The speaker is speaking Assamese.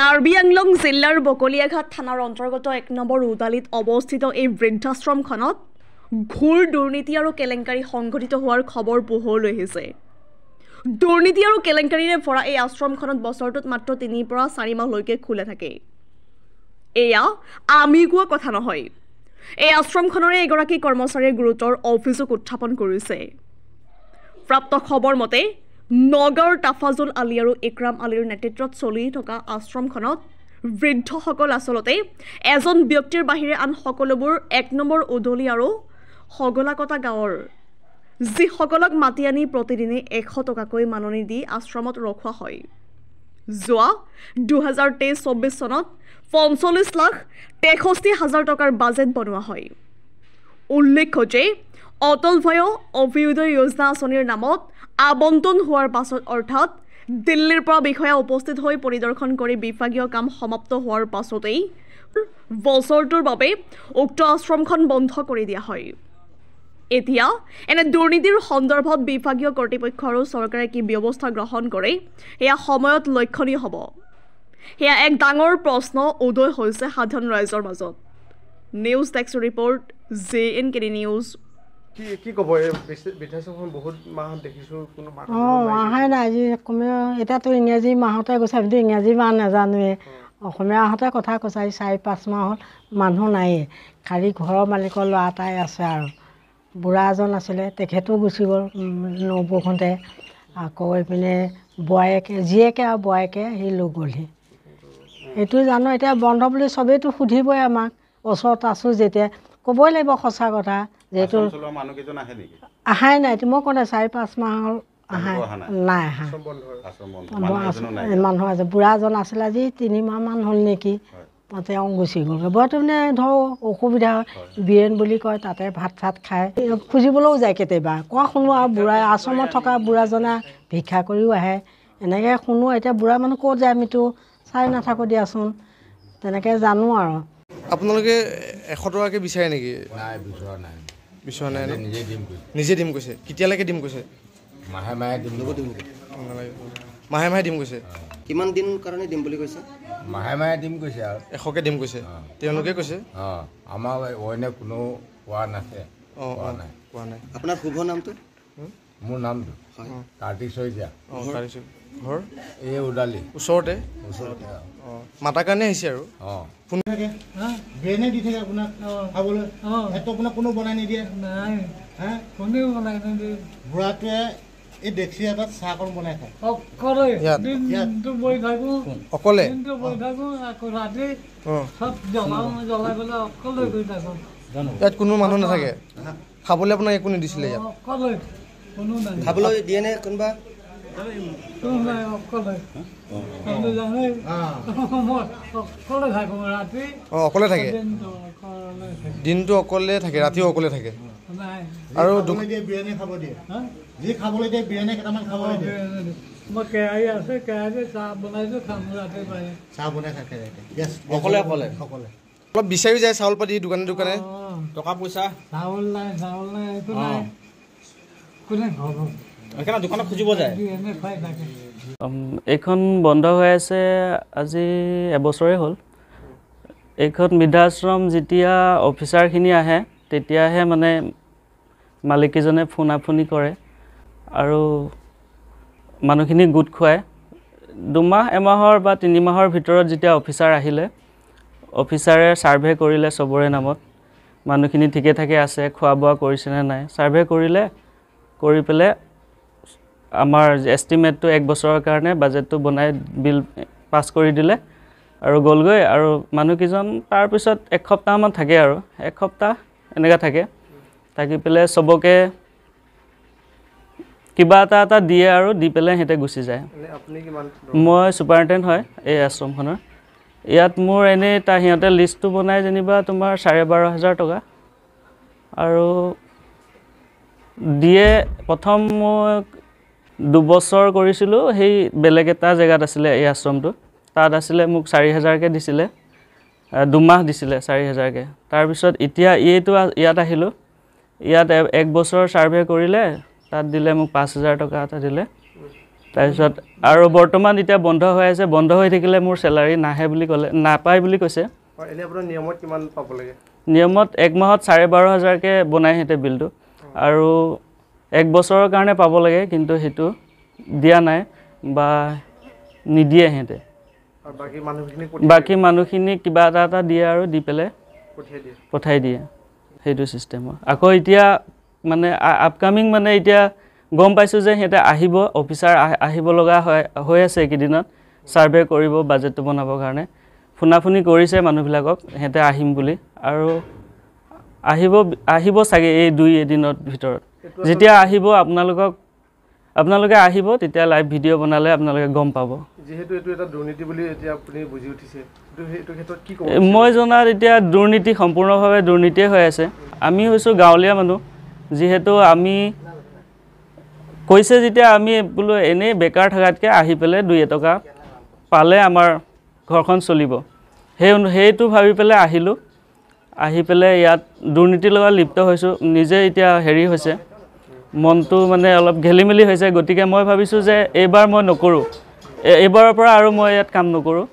কাৰ্বি আংলং জিলাৰ বকলিয়াঘাট থানাৰ অন্তৰ্গত ১ নম্বৰ উদালিত অৱস্থিত এই বৃদ্ধাশ্ৰমখনত ঘোৰ দুৰ্নীতি আৰু কেলেংকাৰী সংঘটিত হোৱাৰ খবৰ পোহৰলৈ আহিছে। দুৰ্নীতি আৰু কেলেংকাৰীৰে ভৰা এই আশ্ৰমখনত বছৰটোত মাত্ৰ ৩ পৰা ৪ মাহলৈকে খোলা থাকে। এয়া আমি কোৱা কথা নহয়। এই আশ্ৰমখনৰে এগৰাকী কৰ্মচাৰীয়ে গুৰুতৰ অভিযোগ উত্থাপন কৰিছে। প্ৰাপ্ত খবৰ মতে নগাঁৱৰ তাফাজুল আলী আৰু ইকৰাম আলীৰ নেতৃত্বত চলি থকা আশ্ৰমখনত বৃদ্ধসকল আচলতে এজন ব্যক্তিৰ বাহিৰে আন সকলোবোৰ ১ নম্বৰ উদলি আৰু সগলাকটা গাঁৱৰ, যিসকলক মাতি আনি প্ৰতিদিনে ১০০ টকাকৈ মাননি দি আশ্ৰমত ৰখোৱা হয়। যোৱা ২০২৩-২৪ চনত ৪৫,৬৩,০০০ টকাৰ বাজেট বনোৱা হয়। উল্লেখ্য যে অটল ভয় অভিয়োদয় যোজনা আঁচনিৰ নামত আবণ্টন হোৱাৰ পাছত অৰ্থাৎ দিল্লীৰ পৰা বিষয়া উপস্থিত হৈ পৰিদৰ্শন কৰি বিভাগীয় কাম সমাপ্ত হোৱাৰ পাছতেই বছৰটোৰ বাবে উক্ত আশ্ৰমখন বন্ধ কৰি দিয়া হয়। এতিয়া এনে দুৰ্নীতিৰ সন্দৰ্ভত বিভাগীয় কৰ্তৃপক্ষ আৰু চৰকাৰে কি ব্যৱস্থা গ্ৰহণ কৰে এয়া সময়ত লক্ষণীয় হ'ব। সেয়া এক ডাঙৰ প্ৰশ্ন উদয় হৈছে সাধাৰণ ৰাইজৰ মাজত। News desk report JNKD news. কি ক'ব এই বৃদ্ধাশ্ৰমখন বহুত মাহত দেখিছোঁ কোনো অহাই নাই আজি কমেও এতিয়াতো ইংৰাজী মাহতে গৈছে, আমিতো ইংৰাজী মাহ নাজানোৱে, অসমীয়া মাহতে কথা কৈছে। ৪-৫ মাহ হ'ল মানুহ নায়েই, খালি ঘৰৰ মালিকৰ ল'ৰা এটাই আছে আৰু বুঢ়া এজন আছিলে, তেখেতো গুচি গ'ল নবৌহঁতে। আকৌ এইপিনে বোৱাৰীয়েকে, জীয়েকে আৰু বোৱাৰীয়েকে সি লৈ গ'লহি। সেইটো জানো এতিয়া বন্ধ বুলি চবেইতো সুধিবই আমাক, ওচৰত আছোঁ যেতিয়া ক'বই লাগিব সঁচা কথা। যিহেতু আহাই নাই, মই ক'লে 4-5 মাহ হ'ল আহাই নাই অহা। মানুহ আছে, বুঢ়া এজন আছিলে, আজি 3 মাহমান হ'ল নেকি, তেওঁ গুচি গ'লগৈ। বৰটো মানে ধৰক অসুবিধা হয়, বিৰেণ বুলি কয়, তাতে ভাত চাত খায়, খুজিবলৈও যায় কেতিয়াবা। কোৱা শুনো আৰু বুঢ়া আশ্ৰমত থকা বুঢ়াজনে ভিক্ষা কৰিও আহে, এনেকৈ শুনো। এতিয়া বুঢ়া মানুহ ক'ত যায় আমিতো চাই নাথাকোঁ দিয়াচোন, তেনেকৈ জানো আৰু। আপোনালোকে ১০০ টকাকৈ বিচাৰে নেকি? নাই, বিচৰা নাই। বিচৰা নাই, নিজে দিম কৈছে। কেতিয়ালৈকে দিম কৈছে? মাহে মাহে দিম। মাহে মাহে দিম কৈছে। কিমান দিন কাৰণে দিম বুলি কৈছে? মাহে মাহে দিম কৈছে আৰু ১০০কে দিম কৈছে, তেওঁলোকে কৈছে। আমাৰ অইনে কোনো কোৱা নাছে। কোৱা নাই। আপোনাৰ শুভ নামটো? মোৰ নামটো কাৰ্তিক শইকীয়া। ঘৰ এই উদালি ওচৰতে। মাতাৰ কাৰণে আহিছে আৰু। ব্ৰেনে দি থাকে আপোনাক খাবলৈ, সেইটো আপোনাক কোনো বনাই নিদিয়ে? কোনেও বনাই নিদিয়ে। বুঢ়াটোৱে এই ডেক্সি এটাত চাহকণ বনাই খায় অকলে। ইয়াত কোনো মানুহ নাথাকে খাবলৈ? আপোনাক একো নিদিছিলে ইয়াত? খাবলৈ দিয়ে নে কোনোবা? অকলে থাকে, দিনটো অকলে থাকে, ৰাতিও অকলে থাকে। আৰু বিৰিয়ানী খাব দিয়ে, যি খাবলৈ দিয়ে বিৰিয়ানী কেইটামান খাবলৈ দিয়ে। কেৰাহী আছে, কেৰাহীতে চাহ বনাইছোঁ, খাম ৰাতি পাই চাহ বনাই থাকে অকলে অকলে অকলে। অলপ বিচাৰি যায় চাউল পাতি দোকানে দোকানে, টকা পইচা চাউল নাই একো নাই, কোনে খাব? দোকানত খুজিব যায়। এইখন বন্ধ হৈ আছে আজি এবছৰেই হ'ল। এইখন বৃদ্ধাশ্ৰম যেতিয়া অফিচাৰখিনি আহে তেতিয়াহে মানে মালিকীজনে ফোনাফোনি কৰে আৰু মানুহখিনি গোট খুৱায়। 2 মাহ, এমাহৰ বা 3 মাহৰ ভিতৰত যেতিয়া অফিচাৰ আহিলে, অফিচাৰে ছাৰ্ভে কৰিলে চবৰে নামত, মানুহখিনি ঠিকে ঠাকে আছে, খোৱা বোৱা কৰিছেনে নাই, ছাৰ্ভে কৰিলে। কৰি পেলাই আমাৰ এষ্টিমেটটো 1 বছৰৰ কাৰণে বাজেটটো বনাই বিল পাছ কৰি দিলে আৰু গ'লগৈ। আৰু মানুহকেইজন তাৰপিছত 1 সপ্তাহমান থাকে আৰু 1 সপ্তাহ এনেকৈ থাকি পেলাই চবকে কিবা এটা দিয়ে আৰু দি পেলাই সিহঁতে গুচি যায়। মই ছুপাৰিণ্টেণ্ডেণ্ট হয় এই আশ্ৰমখনৰ। ইয়াত মোৰ এনেই সিহঁতে লিষ্টটো বনাই যেনিবা তোমাৰ 12,500 টকা আৰু দিয়ে। প্ৰথম মই 2 বছৰ কৰিছিলোঁ, সেই বেলেগ এটা জেগাত আছিলে এই আশ্ৰমটো, তাত আছিলে মোক 4,000কৈ দিছিলে, 2 মাহ দিছিলে 4,000কৈ। তাৰপিছত এতিয়া ইয়াত আহিলোঁ, ইয়াত 1 বছৰ ছাৰ্ভে কৰিলে, তাত দিলে মোক 5,000 টকা এটা দিলে। তাৰপিছত আৰু বৰ্তমান এতিয়া বন্ধ হৈ আছে, বন্ধ হৈ থাকিলে মোৰ চেলাৰী নাহে বুলি ক'লে, নাপায় বুলি কৈছে। এনেই আপোনাৰ নিয়মত কিমান পাব লাগে? নিয়মত 1 মাহত 12,500কৈ বনাই সিহঁতে বিলটো, আৰু 1 বছৰৰ কাৰণে পাব লাগে, কিন্তু সেইটো দিয়া নাই বা নিদিয়ে সিহঁতে। বাকী মানুহখিনিক কিবা এটা দিয়ে আৰু দি পেলাই পঠাই দিয়ে, সেইটো ছিষ্টেমৰ। আকৌ এতিয়া মানে আপকামিং মানে এতিয়া গম পাইছোঁ যে সিহঁতে আহিব, অফিচাৰ আহিব লগা হৈ আছে এইকেইদিনত, ছাৰ্ভে কৰিব বাজেটটো বনাবৰ কাৰণে। ফোনাফোনি কৰিছে মানুহবিলাকক সিহঁতে আহিম বুলি, আৰু আহিব চাগে এই 2 এদিনৰ ভিতৰত। যেতিয়া আহিব আপোনালোকে আহিব, তেতিয়া লাইভ ভিডিঅ' বনালে আপোনালোকে গম পাব। যিহেতু এইটো এটা দুৰ্নীতি বুলি এতিয়া আপুনি বুজি উঠিছে, এইটো ক্ষেত্ৰত কি ক'ব? মই জনাত এতিয়া দুৰ্নীতি সম্পূৰ্ণভাৱে দুৰ্নীতিয়ে হৈ আছে। আমি হৈছোঁ গাঁৱলীয়া মানুহ, যিহেতু আমি কৈছে যেতিয়া আমি বোলো এনেই বেকাৰ থকাতকৈ আহি পেলাই 2 এটকা পালে আমাৰ ঘৰখন চলিব, সেইটো ভাবি পেলাই আহিলোঁ। আহি পেলাই ইয়াত দুৰ্নীতিৰ লগত লিপ্ত হৈছোঁ, নিজে এতিয়া হেৰি হৈছে, মনটো মানে অলপ খেলিমেলি হৈছে। গতিকে মই ভাবিছোঁ যে এইবাৰ মই নকৰোঁ, এইবাৰৰ পৰা আৰু মই ইয়াত কাম নকৰোঁ।